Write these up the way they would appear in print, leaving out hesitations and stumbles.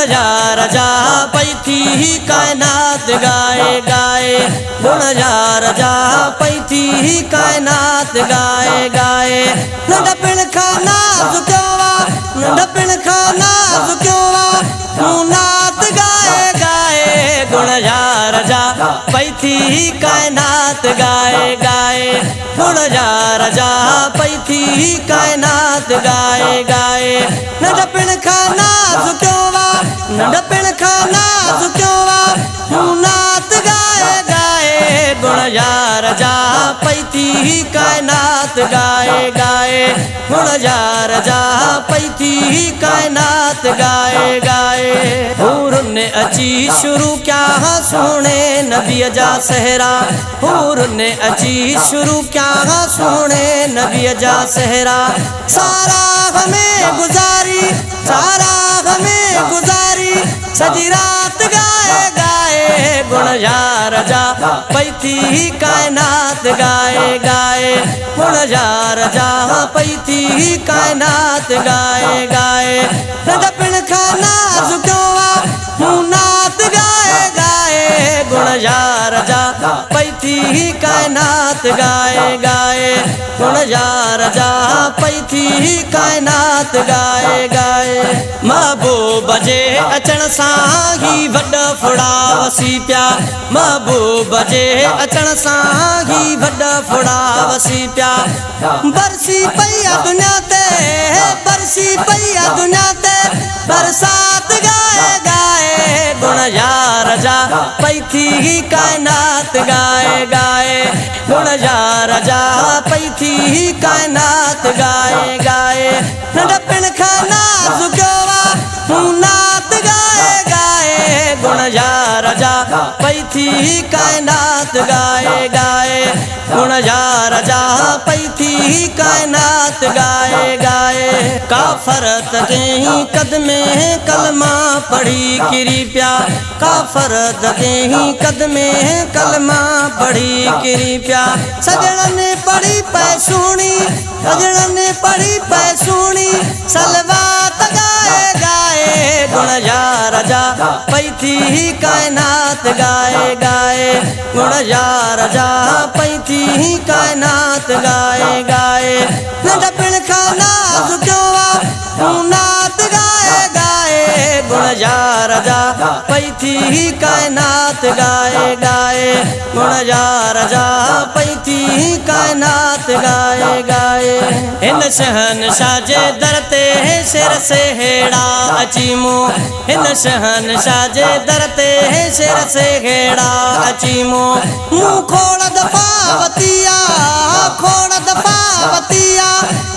जा रजा पैथी कायनात गाए गाए, गुण जा रजा पैथी कायनात गाए गाए। नंढपिण खाना झुक्योवा, नंढपिण खाना झुक्योवा, नात गाए गाए। गुण जा रजा पैथी कायनात गाए गाए, गुण जा रजा पैथी कायनात गाए गाए। नंढपिण खाना झुक्योवा, नंढपिण खाना झुक्योवा, नात गाए गाए। गुण जा रजा पैथी कायनात गाए गाए, गुण जा रजा पैथी कायनात गाए गाए। हूर ने अची शुरू क्या सोने नबी जा सहरा, हूर ने अची शुरू क्या सोने नबी जा सहरा। सारा हमें गुजारी, सारा हमें गुजारी, सजी रात गाए गाए। गुण जा रजा पैथी कायनात गाए गाए, गुण जा रजा पैथी कायनात गाए गाए। नंढपिण खाना झुक्योवा, नात गाए गाए। गुण जा रजा पैथी कायनात गाए गाए, गुण जा रजा पैथी कायनात गाए गाए। महबूब जे अचण सां ही वॾा फुड़ा वसी पिया, महबूब जे अचण सां ही वॾा फुड़ा वसी पिया। बरसी पई आ दुनिया ते, बरसी पई आ दुनिया ते, बरसात गाए गाए। गुण जा रजा पैथी कायनात गाए गाए, गुण जा रजा पैथी कायनात गाए गाए। नंढपिण खाना झुक्योवा, नात गाए गाए। गुण जा रजा पैथी कायनात गाए गाए, गुण जा रजा पैथी कायनात गाए गाए। काफर तकहीं कदमे कलमा पढ़ी किरी पिया, काफर तकहीं कदमे कलमा पढ़ी किरी पिया। सजण ने पढ़ी पैसूणी, सजण ने पढ़ी पैसूणी, सलवात गाए गाए। गुण जा रजा पैथी कायनात गाए गाए, गुण जा रजा पैथी कायनात गाए गाए। नंढपिण खाना झुक्योवा, नात गाए गाए। गुण जा रजा पैथी कायनात गाए गाए, गुण जा रजा पैथी कायनात गाए गाए। हिन शहनशाह जे दर ते शेर से हेड़ा अची मूं, हिन शहनशाह जे दर ते शेर से हेड़ा अची मूं। मुँह खोड़ दफावतिया, खोड़ दफावतिया,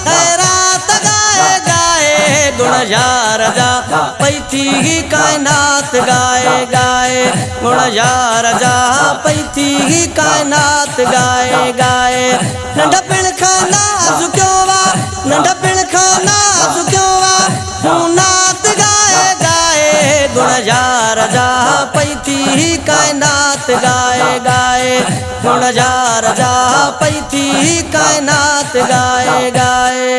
खैरात गाए गाए। गुण जा रजा पैथी कायनात गाए गाए, गुण जा रजा पैथी कायनात गाए गाए। नंढपिण खाना झुक्योवा, नंढपिण खाना झुक्योवा, नात गाए गाए। गुण जा रजा पैथी कायनात गाए गाए, गुण जा रजा पैथी कायनात गाए गाए।